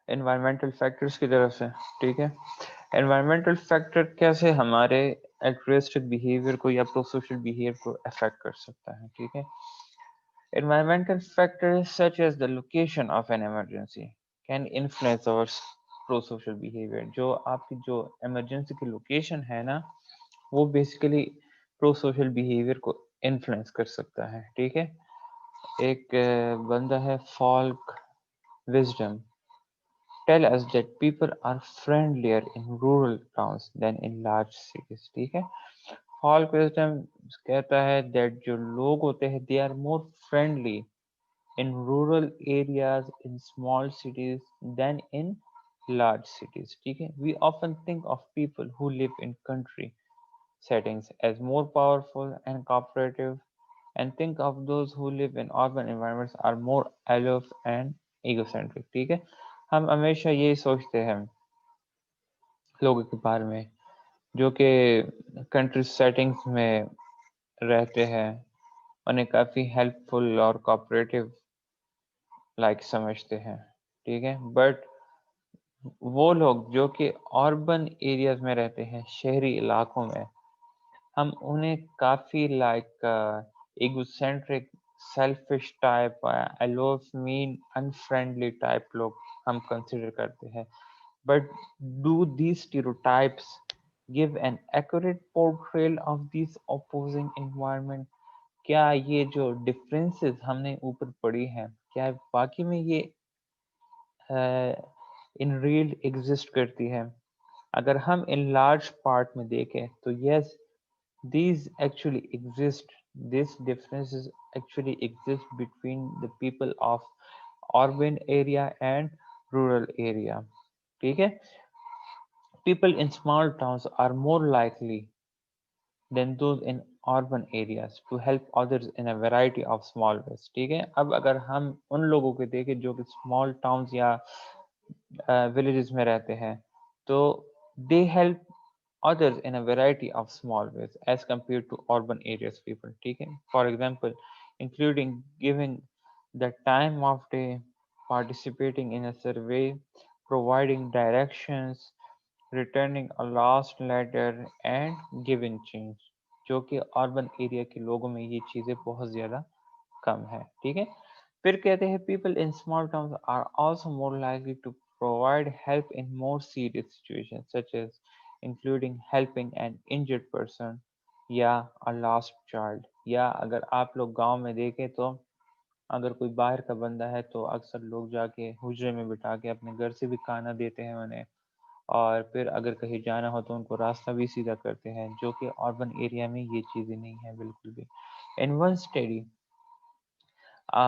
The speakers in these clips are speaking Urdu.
انوائرمنٹل فیکٹرز کی طرف سے. ٹھیک ہے، انوائرمنٹل فیکٹر کیسے ہمارے الٹروسٹک بیہیویئر کو یا پرو سوشل بیہیویئر کو افیکٹ کر سکتا ہے. ٹھیک ہے، environmental factors such as the location of an emergency can influence our pro-social behavior. جو آپ کی جو ایمرجنسی کی لوکیشن ہے نا، وہ بیسیکلی pro-social behavior کو انفلوئنس کر سکتا ہے. ٹھیک ہے، ایک بندہ ہے فالک wisdom tell us that people are friendlier in rural towns than in large cities. ٹھیک ہے، فالک وزڈم کہتا ہے that جو لوگ ہوتے ہیں they are more friendly in rural areas in small cities than in large cities. ٹھیک ہے، we often think of people who live in country settings as more powerful and cooperative and think of those who live in urban environments are more aloof and egocentric. ٹھیک ہے، ہم ہمیشہ یہی سوچتے ہیں لوگوں کے بارے میں جو کہ کنٹری سیٹنگز میں رہتے ہیں، انہیں کافی ہیلپ فل اور کوآپریٹو لائک سمجھتے ہیں. ٹھیک ہے، بٹ وہ لوگ جو کہ اربن ایریاز میں رہتے ہیں، شہری علاقوں میں، ہم انہیں کافی لائک ایگوسینٹرک، سیلفش ٹائپ، الوف، مین، انفرینڈلی ٹائپ لوگ ہم کنسیڈر کرتے ہیں. But do these stereotypes give an accurate portrayal of these opposing environment؟ کیا یہ جو ڈفرینسز ہم نے اوپر پڑھی ہیں، کیا واقعی میں یہ ان ریل ایگزسٹ کرتی ہے؟ اگر ہم ان لارج پارٹ میں دیکھیں تو یس، these actually exist. These differences actually exist between the people of urban area and rural area. ٹھیک ہے، people in small towns are more likely than those in urban areas to help others in a variety of small ways. ٹھیک ہے، اب اگر ہم ان لوگوں کو دیکھیں جو کہ small towns یا villages میں رہتے ہیں، تو they help others in a variety of small ways as compared to urban areas people. ٹھیک ہے، for example including giving the time of day, participating in a survey, providing directions, returning a lost letter and giving change. جو کہ اربن ایریا کے لوگوں میں یہ چیزیں بہت زیادہ کم ہے. ٹھیک ہے، پھر کہتے ہیں people in small towns are also more likely to provide help in more serious situations such as including helping an injured person یا a lost child. یا اگر آپ لوگ گاؤں میں دیکھیں تو اگر کوئی باہر کا بندہ ہے تو اکثر لوگ جا کے حجرے میں بٹھا کے اپنے گھر سے بھی کھانا دیتے ہیں انہیں، اور پھر اگر کہیں جانا ہو تو ان کو راستہ بھی سیدھا کرتے ہیں، جو کہ اربن ایریا میں یہ چیزیں نہیں ہیں بالکل بھی. In one study, a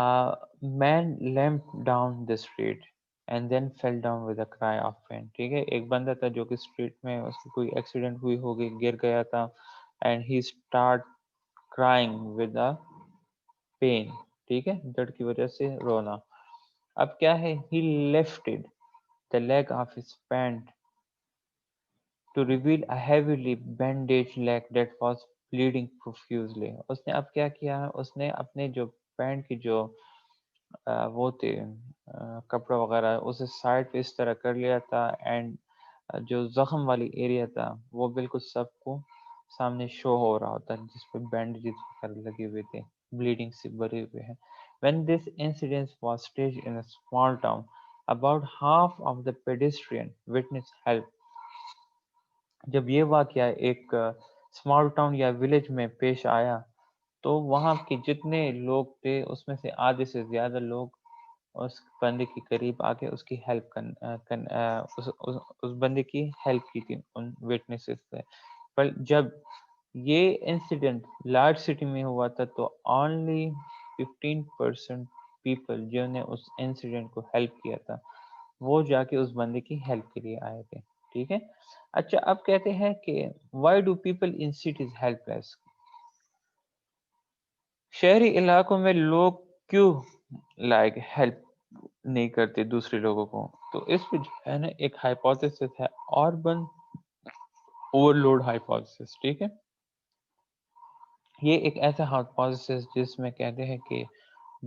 man limped down the street and then fell down with a cry of pain. ٹھیک ہے، ایک بندہ تھا جو کہ اسٹریٹ میں اس کی کوئی ایکسیڈنٹ ہوئی ہوگی، گر گیا تھا and he start crying with a pain. ٹھیک ہے، درد کی وجہ سے رونا. اب کیا ہے، he lifted the leg of his pant to reveal a heavily bandaged leg that was bleeding profusely. اس نے اب کیا کیا ہے، اس نے اپنے جو پینٹ کی جو وہ تھے کپڑا وغیرہ، اسے سائڈ پہ اس طرح کر لیا تھا، اینڈ جو زخم والی ایریا تھا وہ بالکل سب کو سامنے شو ہو رہا ہوتا ہے، جس پہ بینڈیجز وغیرہ لگے ہوئے تھے، بلیڈنگ سے بھرے ہوئے ہیں. When this incident was staged in a small town, about half of the pedestrian witnessed help. جب یہ واقعہ ایک اسمال ٹاؤن یا ولیج میں پیش آیا تو وہاں کے جتنے لوگ تھے اس میں سے آدھے سے زیادہ لوگ اس بندے کے قریب آ کے اس کی ہیلپ اس بندے کی ہیلپ کی تھی ان وٹنسز سے. پر جب یہ انسیڈنٹ لارج سٹی میں ہوا تھا تو اونلی 15% پیپل جنہوں نے اس انسیڈنٹ کو ہیلپ کیا تھا وہ جا کے اس بندے کی ہیلپ کے لیے آئے تھے. ٹھیک ہے، اچھا اب کہتے ہیں کہ why do people in cities help less? شہری علاقوں میں لوگ کیوں لائک ہیلپ نہیں کرتے دوسرے لوگوں کو؟ تو اس پہ جو ہے نا ایک ہائپوتھیسس ہے، اربن اوور لوڈ ہائپوتھیسس. ٹھیک ہے، یہ ایک ایسا ہائپوتھیسس جس میں کہتے ہیں کہ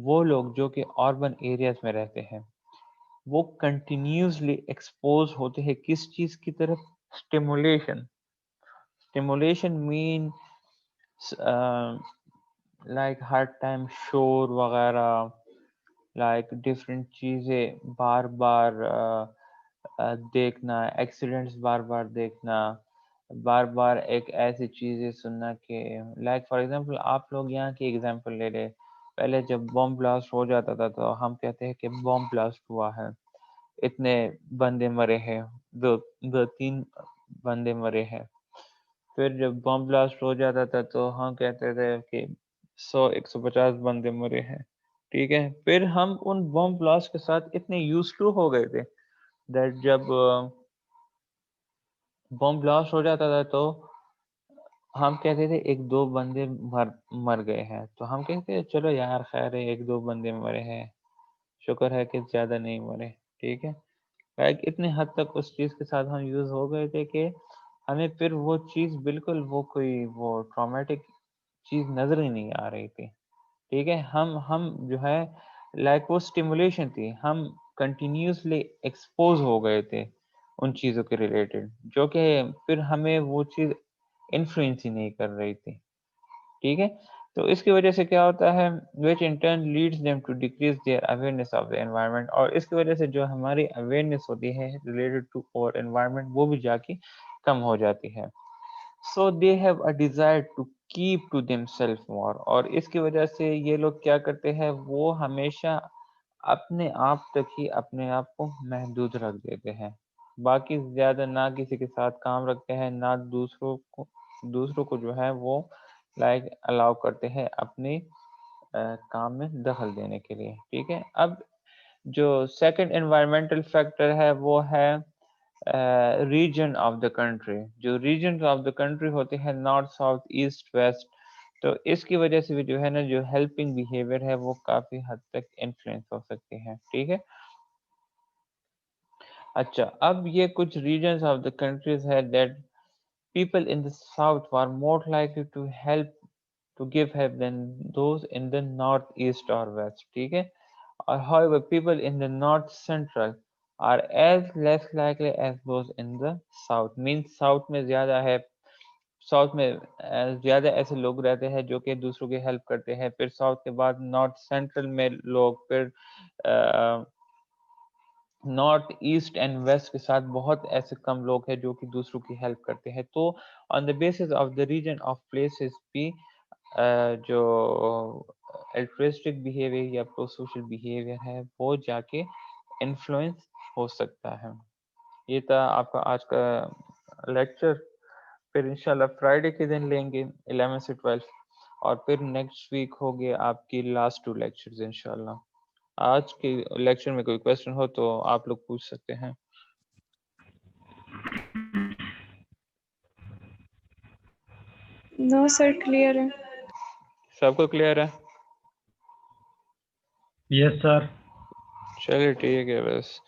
وہ لوگ جو کہ اربن ایریاز میں رہتے ہیں وہ کنٹینیوسلی ایکسپوز ہوتے ہیں کس چیز کی طرف؟ اسٹیمولیشن مین لائک ہر ٹائم شور وغیرہ، لائک ڈفرینٹ چیزیں بار بار دیکھنا، ایکسیڈنٹس بار بار دیکھنا، بار بار ایک ایسی چیزیں سننا کہ لائک فار ایگزامپل آپ لوگ یہاں کی ایگزامپل لے لیں، پہلے جب بم بلاسٹ ہو جاتا تھا تو ہم کہتے ہیں کہ بم بلاسٹ ہوا ہے، اتنے بندے مرے ہیں، دو تین بندے مرے ہیں. پھر جب بم بلاسٹ ہو جاتا تھا تو ہم کہتے تھے کہ 150 بندے مرے ہیں. ٹھیک ہے، پھر ہم ان بم بلاسٹ کے ساتھ اتنے یوز ٹو ہو گئے تھے دیٹ جب بم بلاسٹ ہو جاتا تھا تو ہم کہتے تھے ایک دو بندے مر گئے ہیں، تو ہم کہتے ہیں چلو یار خیر ہے، ایک دو بندے مرے ہیں، شکر ہے کہ زیادہ نہیں مرے. ٹھیک ہے، لائک اتنے حد تک اس چیز کے ساتھ ہم یوز ہو گئے تھے کہ ہمیں پھر وہ چیز بالکل وہ ٹرامیٹک چیز نظر ہی نہیں آ رہی تھی. ٹھیک ہے، ہم جو ہے لائک وہ اسٹیمولیشن تھی، ہم کنٹینیوسلی ایکسپوز ہو گئے تھے ان چیزوں کے ریلیٹڈ، جو کہ پھر ہمیں وہ چیز انفلوئنس ہی نہیں کر رہی تھی. ٹھیک ہے، تو اس کی وجہ سے کیا ہوتا ہے which in turn leads them to decrease their awareness of the environment، اور اس کی وجہ سے جو ہماری awareness ہوتی ہے related to our environment وہ بھی جا کے کم ہو جاتی ہے. so they have a desire to keep to themselves more، اور اس کی وجہ سے یہ لوگ کیا کرتے ہیں، وہ ہمیشہ اپنے آپ تک ہی اپنے آپ کو محدود رکھ دیتے ہیں، باقی زیادہ نہ کسی کے ساتھ کام رکھتے ہیں، نہ دوسروں کو جو ہے وہ لائک الاؤ کرتے ہیں اپنے کام میں دخل دینے کے لیے. ٹھیک ہے، اب جو سیکنڈ انوائرمنٹل فیکٹر ہے وہ ہے ریجن آف دا کنٹری. جو ریجن آف دا کنٹری ہوتے ہیں نارتھ ساؤتھ ایسٹ ویسٹ، تو اس کی وجہ سے بھی جو ہے نا جو ہیلپنگ بیہیویئر ہے وہ کافی حد تک انفلوئنس ہو سکتی ہے. ٹھیک ہے، اچھا اب یہ کچھ ریجنز آف دا کنٹریز ہے that people in the south were more likely to give help than those in the north east or west. ٹھیک ہے، or however people in the north central are as less likely as those in the south. means south میں زیادہ ہے، ساؤتھ میں زیادہ ایسے لوگ رہتے ہیں جو کہ دوسروں کی ہیلپ کرتے ہیں، پھر ساؤتھ کے بعد نارتھ سینٹرل میں لوگ، پھر نارتھ ایسٹ اینڈ ویسٹ کے ساتھ بہت ایسے کم لوگ ہیں جو کہ دوسروں کی ہیلپ کرتے ہیں. تو on the basis of the region of places بھی جو الٹرسٹک بیہیویئر یا پرو سوشل بیہیویئر ہے وہ جا کے انفلوئنس ہو سکتا ہے. یہ تھا آپ کا آج کا لیکچر. پھر انشاءاللہ فرائیڈے کے دن لیں گے 11 سے 12، اور پھر نیکسٹ ویک ہوگی آپ کی لاسٹ 2 لیکچرز انشاءاللہ. آج کے لیکچر میں کوئی کوشچن ہو تو آپ لوگ پوچھ سکتے ہیں. نو سر کلیئر ہے. سب کو کلیئر ہے؟ یس سر. چلیے ٹھیک ہے بس.